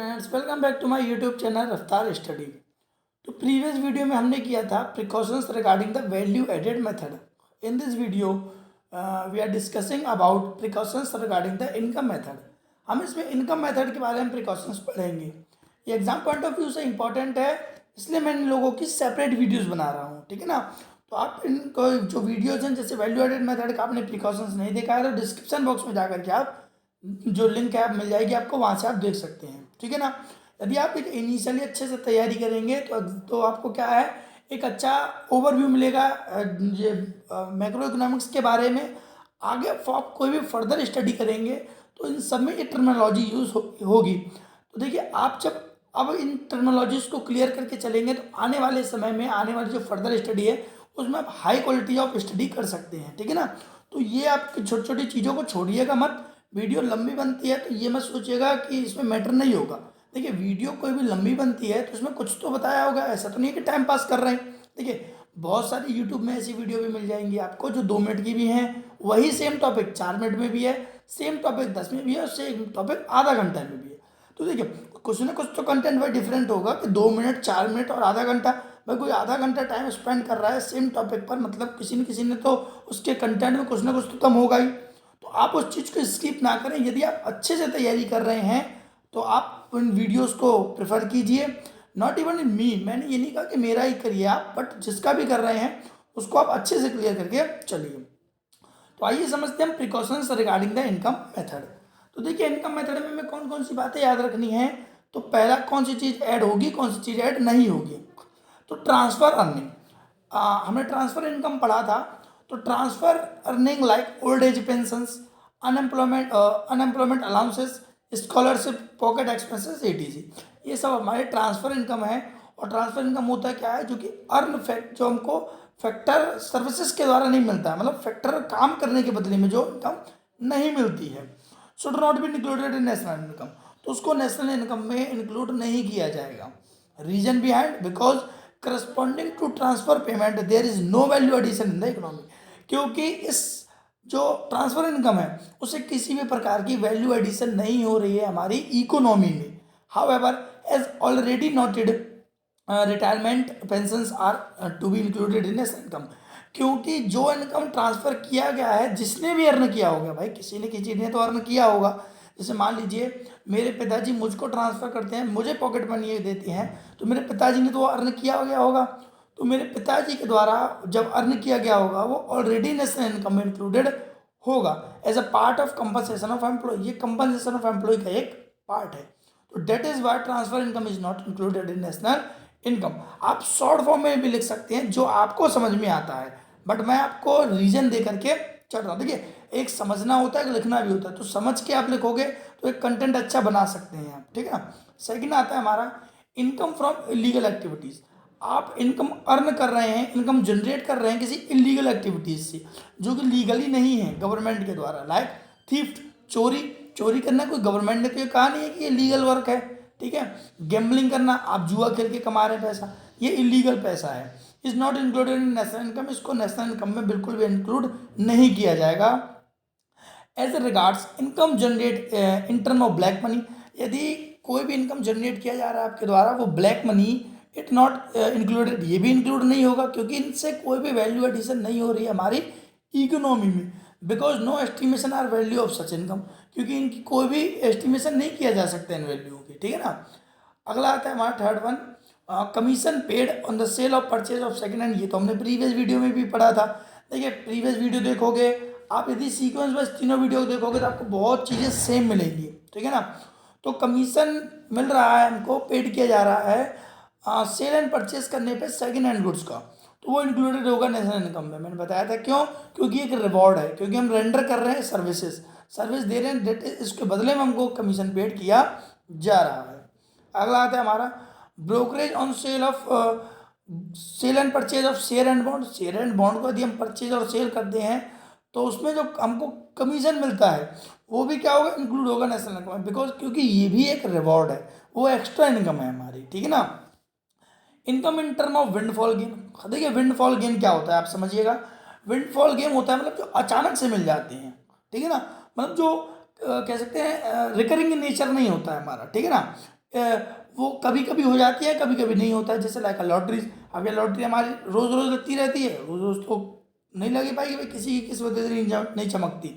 Friends, welcome back to my YouTube channel Raftaar study. तो previous video में हमने किया था precautions regarding the value added method. In this video we are discussing about precautions regarding the income method. हम इसमें income method के बारे में प्रिकॉशंस पढ़ेंगे। ये एग्जाम पॉइंट ऑफ व्यू से इंपॉर्टेंट है, इसलिए मैं इन लोगों की सेपरेट वीडियोज़ बना रहा हूँ, ठीक है ना। तो आप इनको जो वीडियोज़ हैं, जैसे वैल्यू एडेड मेथड का आपने प्रिकॉशंस नहीं देखा है तो डिस्क्रिप्शन बॉक्स में जाकर के आप जो लिंक है आप मिल जाएगी आपको, वहाँ से आप देख सकते हैं, ठीक है ना। यदि आप एक इनिशियली अच्छे से तैयारी करेंगे तो आपको क्या है, एक अच्छा ओवरव्यू मिलेगा ये मैक्रो इकोनॉमिक्स के बारे में। आगे आप कोई भी फर्दर स्टडी करेंगे तो इन सब में ये टर्मिनोलॉजी यूज़ होगी। तो देखिए, आप जब अब इन टर्मिनोलॉजीज को क्लियर करके चलेंगे तो आने वाले समय में आने वाली जो फर्दर स्टडी है उसमें आप हाई क्वालिटी ऑफ स्टडी कर सकते हैं, ठीक है ना। तो ये आप छोटी छोटी चीज़ों को छोड़िएगा मत। वीडियो लंबी बनती है तो ये मत सोचिएगा कि इसमें मैटर नहीं होगा। देखिए, वीडियो कोई भी लंबी बनती है तो उसमें कुछ तो बताया होगा, ऐसा तो नहीं कि टाइम पास कर रहे हैं। देखिए, बहुत सारी यूट्यूब में ऐसी वीडियो भी मिल जाएंगी आपको जो 2 मिनट की भी हैं, वही सेम टॉपिक 4 मिनट में भी है, सेम टॉपिक 10 में भी है और सेम टॉपिक आधा घंटा में भी है। तो देखिए, कुछ ना कुछ तो कंटेंट भाई डिफरेंट होगा कि 2 मिनट, 4 मिनट और आधा घंटा। भाई कोई आधा घंटा टाइम स्पेंड कर रहा है सेम टॉपिक पर, मतलब किसी ने तो उसके कंटेंट में कुछ ना कुछ तो कम होगा ही। तो आप उस चीज़ को स्किप ना करें। यदि आप अच्छे से तैयारी कर रहे हैं तो आप उन वीडियोस को प्रेफर कीजिए। नॉट इवन इन मी, मैंने ये नहीं कहा कि मेरा ही करिए आप, बट जिसका भी कर रहे हैं उसको आप अच्छे से क्लियर करके चलिए। तो आइए समझते हैं हम precautions regarding the income method. तो देखिए, इनकम मेथड में हमें कौन कौन सी बातें याद रखनी है। तो पहला, कौन सी चीज़ ऐड होगी, कौन सी चीज़ ऐड नहीं होगी। तो ट्रांसफ़र अर्निंग, हमने ट्रांसफ़र इनकम पढ़ा था। तो transfer earning like old age pensions, unemployment allowances, scholarship, pocket expenses, etc, ये सब हमारे ट्रांसफ़र इनकम है। और ट्रांसफ़र इनकम होता क्या है, जो कि अर्न फैक्ट, जो हमको फैक्टर सर्विसेज के द्वारा नहीं मिलता है, मतलब फैक्टर काम करने के बदले में जो इनकम नहीं मिलती है, should not be included in national income. तो उसको नेशनल इनकम में इंक्लूड नहीं किया जाएगा। Reason behind, because corresponding to transfer payment there is no value addition in the economy. क्योंकि इस जो ट्रांसफर इनकम है उससे किसी भी प्रकार की वैल्यू एडिशन नहीं हो रही है हमारी इकोनॉमी में। However, as already noted, retirement pensions are to be included in national income. क्योंकि जो इनकम ट्रांसफ़र किया गया है, जिसने भी अर्न किया होगा, भाई किसी न किसी ने तो अर्न किया होगा। जैसे मान लीजिए मेरे पिताजी मुझको ट्रांसफ़र करते हैं, मुझे पॉकेट मनी देते हैं, तो मेरे पिताजी ने तो अर्न किया गया होगा। तो मेरे पिताजी के द्वारा जब अर्न किया गया होगा वो ऑलरेडी नेशनल इनकम में इंक्लूडेड होगा as a part of compensation of employ. ये कंपनसेशन ऑफ एम्प्लॉय का एक पार्ट है। तो that is why transfer income is not included in national income. आप शॉर्ट फॉर्म में भी लिख सकते हैं जो आपको समझ में आता है, बट मैं आपको रीजन दे करके चल रहा हूँ। देखिए, एक समझना होता है, एक लिखना भी होता है। तो समझ के आप लिखोगे तो एक कंटेंट अच्छा बना सकते हैं आप, ठीक है ना। सेकंड आता है हमारा इनकम फ्रॉम इलीगल एक्टिविटीज़। आप इनकम अर्न कर रहे हैं, इनकम जनरेट कर रहे हैं किसी इलीगल एक्टिविटीज़ से जो कि लीगली नहीं है गवर्नमेंट के द्वारा, लाइक थीफ्ट, चोरी। चोरी करना कोई गवर्नमेंट ने तो ये कहा नहीं है कि ये लीगल वर्क है, ठीक है। गैम्बलिंग करना, आप जुआ खेल के कमा रहे हैं पैसा, ये इलीगल पैसा है, is not included in national income. इसको नेशनल इनकम में बिल्कुल भी इंक्लूड नहीं किया जाएगा। As regards income generate in term of black money, यदि कोई भी इनकम जनरेट किया जा रहा है आपके द्वारा वो black money, it not included, ये भी इंक्लूड नहीं होगा क्योंकि इनसे कोई भी वैल्यू एडिशन नहीं हो रही है हमारी इकोनॉमी में। Because no estimation or value of such income, क्योंकि इनकी कोई भी एस्टिमेशन नहीं किया जा सकता इन वैल्यूओं की, ठीक है ना। अगला आता है हमारा third one, commission paid on the sale of purchase of second hand. ये तो हमने प्रीवियस वीडियो में भी पढ़ा था। देखिए, प्रीवियस वीडियो देखोगे आप, यदि सीक्वेंस बस तीनों वीडियो देखोगे तो आपको बहुत चीज़ें सेम मिलेंगी, ठीक है ना। तो कमीशन मिल रहा है हमको, पेड किया जा रहा है सेल एंड परचेज करने पे सेकेंड हैंड गुड्स का, तो वो इंक्लूडेड होगा नेशनल इनकम में। मैंने बताया था क्यों, क्योंकि एक रिवॉर्ड है, क्योंकि हम रेंडर कर रहे हैं सर्विस दे रहे हैं, डेट इसके बदले में हमको कमीशन पेड किया जा रहा है। अगला आता है हमारा brokerage on sale of sale and purchase of share and bond. Share and bond को यदि हम परचेज और सेल करते हैं तो उसमें जो हमको कमीशन मिलता है वो भी क्या होगा, इंक्लूड होगा नेशनल इनकम में। बिकॉज क्योंकि ये भी एक रिवॉर्ड है, वो एक्स्ट्रा इनकम है हमारी, ठीक है ना। Income in term of windfall gain. देखिए, विंडफॉल गेन क्या होता है आप समझिएगा। विंडफॉल गेन होता है मतलब जो अचानक से मिल जाते हैं, ठीक है ना। मतलब जो कह सकते हैं रिकरिंग इन नेचर नहीं होता है हमारा, ठीक है ना। वो कभी कभी हो जाती है, कभी कभी नहीं होता है। जैसे लाइक लॉटरीज, अब ये लॉटरी हमारी रोज़ रोज़ लगती रहती है, रोज़ रोज़ तो नहीं लगी पाएगी भाई, किसी की किस्मत इतनी नहीं चमकती।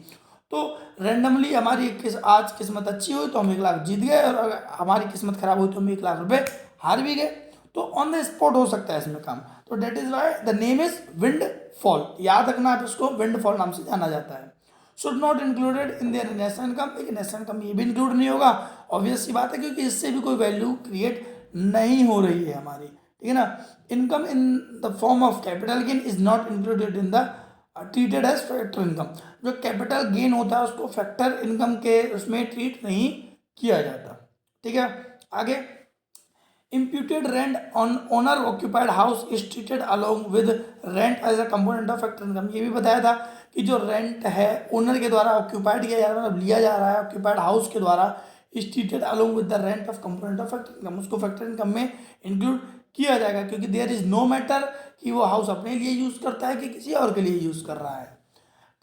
तो रैंडमली हमारी आज किस्मत अच्छी हुई तो हम 1 लाख जीत गए, और अगर हमारी किस्मत खराब हुई तो हम 1 लाख रुपए हार भी गए। तो ऑन द स्पॉट हो सकता है इसमें काम। तो that is why the name is windfall, याद रखना आप इसको, विंड फॉल नाम से जाना जाता है। Should not included in their national income, लेकिन नेशनल इनकम ये भी इंक्लूड नहीं होगा, ऑब्वियस सी बात है, क्योंकि इससे भी कोई वैल्यू क्रिएट नहीं हो रही है हमारी, ठीक है ना। Income in the form of capital gain is not included in the treated age factor income, जो कैपिटल गेन होता है उसको फैक्टर इनकम के उसमें ट्रीट नहीं किया जाता, ठीक है। आगे, imputed rent on owner occupied house is treated along with rent as a component of factor income। ये भी बताया था कि जो रेंट है ओनर के द्वारा ऑक्यूपाइड किया जा रहा है, मतलब लिया जा रहा है ऑक्यूपाइड हाउस के द्वारा, is treated along with the rent of component of factor income, उसको फैक्टर इनकम में इंक्लूड किया जाएगा, क्योंकि देयर इज नो मैटर कि वो हाउस अपने लिए यूज़ करता है कि किसी और के लिए यूज़ कर रहा है।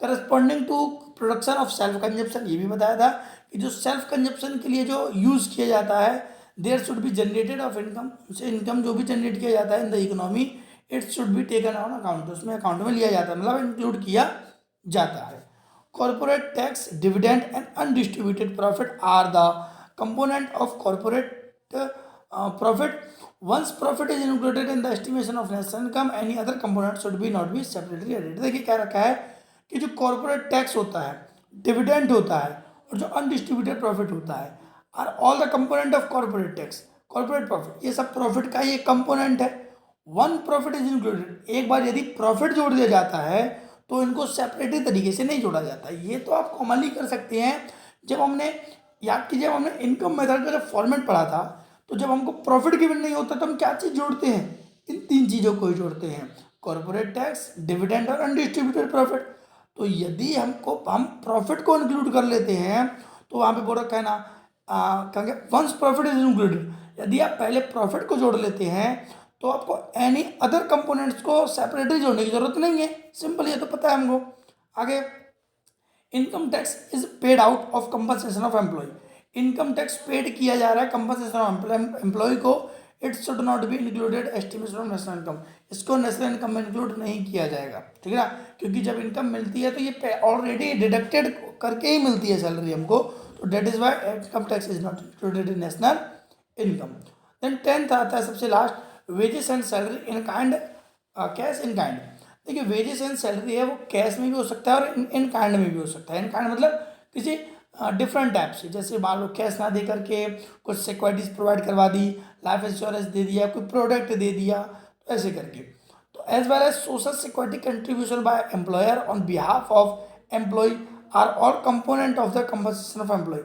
Corresponding to production of self consumption, ये भी बताया था कि जो सेल्फ कंजप्शन के लिए जो यूज़ किया जाता है, there should be generated of income, उसे इनकम जो भी जनरेट किया जाता है in the economy, it should be taken on account, उसमें अकाउंट में लिया जाता है, मतलब इंक्लूड किया जाता है। Corporate tax, dividend and undistributed profit are the component of corporate profit. Once profit is included in the estimation of national income, any other component should be not be separately added. देखिए क्या रखा है कि जो corporate tax होता है, dividend होता है, और जो अनडिस्ट्रीब्यूटेड प्रॉफिट होता है, are all the component of corporate tax, corporate profit, ये सब प्रॉफिट का ही एक कंपोनेंट है। वन प्रॉफिट इज इंक्लूडेड, एक बार यदि प्रॉफिट जोड़ दिया जाता है तो इनको सेपरेटली तरीके से नहीं जोड़ा जाता। ये तो आप कॉमनली कर सकते हैं। जब हमने, याद कीजिए, जब हमने इनकम मेथड का जब फॉर्मेट पढ़ा था, तो जब हमको प्रॉफिट गिवन नहीं होता तो हम क्या चीज़ जोड़ते हैं, इन 3 चीज़ों को ही जोड़ते हैं, कॉर्पोरेट टैक्स, डिविडेंड और अनडिस्ट्रीब्यूटेड प्रॉफिट। तो यदि हम प्रॉफिट को इंक्लूड कर लेते हैं तो वहाँ पे बोल रखा है ना, कहेंगे वंस प्रॉफिट इज इंक्लूडेड, यदि आप पहले प्रॉफिट को जोड़ लेते हैं तो आपको एनी अदर कंपोनेंट्स को सेपरेटली जोड़ने की जरूरत नहीं है, सिंपल, ये तो पता है हमको। आगे, income tax is paid out of compensation of employ, income tax paid किया जा रहा है कंपनसेशन ऑफ एम्प्लॉय को, it should not be included estimation of national income, इसको नेशनल इनकम में इंक्लूड नहीं किया जाएगा, ठीक है ना, क्योंकि जब इनकम मिलती है तो ये ऑलरेडी डिडक्टेड करके ही मिलती है सैलरी हमको, तो that is why income tax is not included in national income. Then 10th आता है सबसे last, wages and salary in kind, cash in kind. देखिए वेजेस एंड सैलरी है वो कैश में भी हो सकता है और इन काइंड में भी हो सकता है। इन काइंड मतलब किसी डिफरेंट टाइप से, जैसे मान लो कैश ना दे करके कुछ सिक्योरिटीज प्रोवाइड करवा दी, लाइफ इंश्योरेंस दे दिया, कोई प्रोडक्ट दे दिया, तो ऐसे करके। तो as well as social security contribution by employer on behalf of employ are all component of the compensation of employ,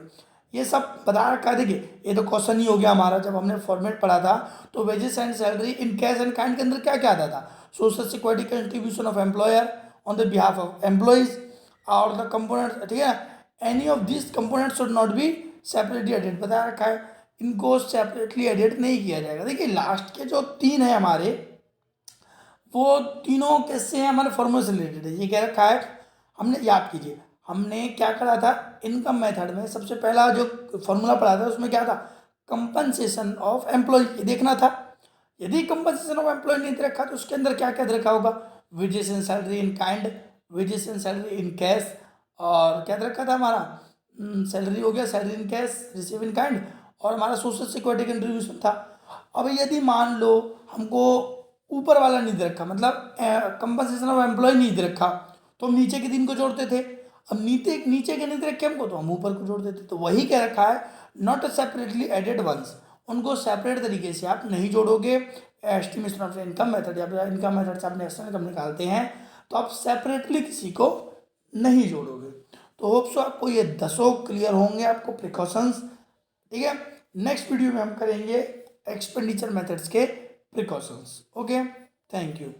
ये सब बता रखा है। देखिए ये तो क्वेश्चन ही हो गया हमारा, जब हमने फॉर्मेट पढ़ा था तो wages and salary in cash and kind के अंदर क्या क्या आता था, social security contribution of employer on the behalf of employees और द कंपोनेंट, ठीक है ना, any of this component should not be separately added, बता रखा है, इनको सेपरेटली एडेड नहीं किया जाएगा। देखिए लास्ट के जो 3 है हमारे, वो तीनों कैसे हैं, हमारे फॉर्मूले से रिलेटेड है, ये कह रखा है। हमने, याद कीजिए, हमने क्या करा था इनकम मेथड में, सबसे पहला जो फॉर्मूला पढ़ा था उसमें क्या था, कंपनसेशन ऑफ एम्प्लॉय, ये देखना था। यदि कंपनसेशन ऑफ एम्प्लॉय नहीं रखा तो उसके अंदर क्या क्या रखा होगा, wages and salary in kind, wages and salary in cash, और क्या रखा था हमारा, सैलरी हो गया, salary in cash, receive in kind, और हमारा सोशल सिक्योरिटी कंट्रीब्यूशन था। अब यदि मान लो हमको ऊपर वाला नहीं दे रखा, मतलब कंपनसेशन ऑफ एम्प्लॉय नहीं दे रखा, तो हम नीचे के 3 को जोड़ते थे। अब नीचे के नहीं दे रखे हमको तो हम ऊपर को जोड़ देते। तो वही कह रखा है, नॉट सेपरेटली एडेड वंस, उनको सेपरेट तरीके से आप नहीं जोड़ोगे। एस्टिमेशन ऑफ इनकम मेथड या इनकम मेथड से आप नेशनल इनकम निकालते हैं तो आप सेपरेटली किसी को नहीं जोड़ोगे। तो होप सो आपको ये 10 क्लियर होंगे, आपको प्रिकॉशंस, ठीक है। नेक्स्ट वीडियो में हम करेंगे एक्सपेंडिचर मेथड्स के प्रिकॉशंस। Okay, thank you.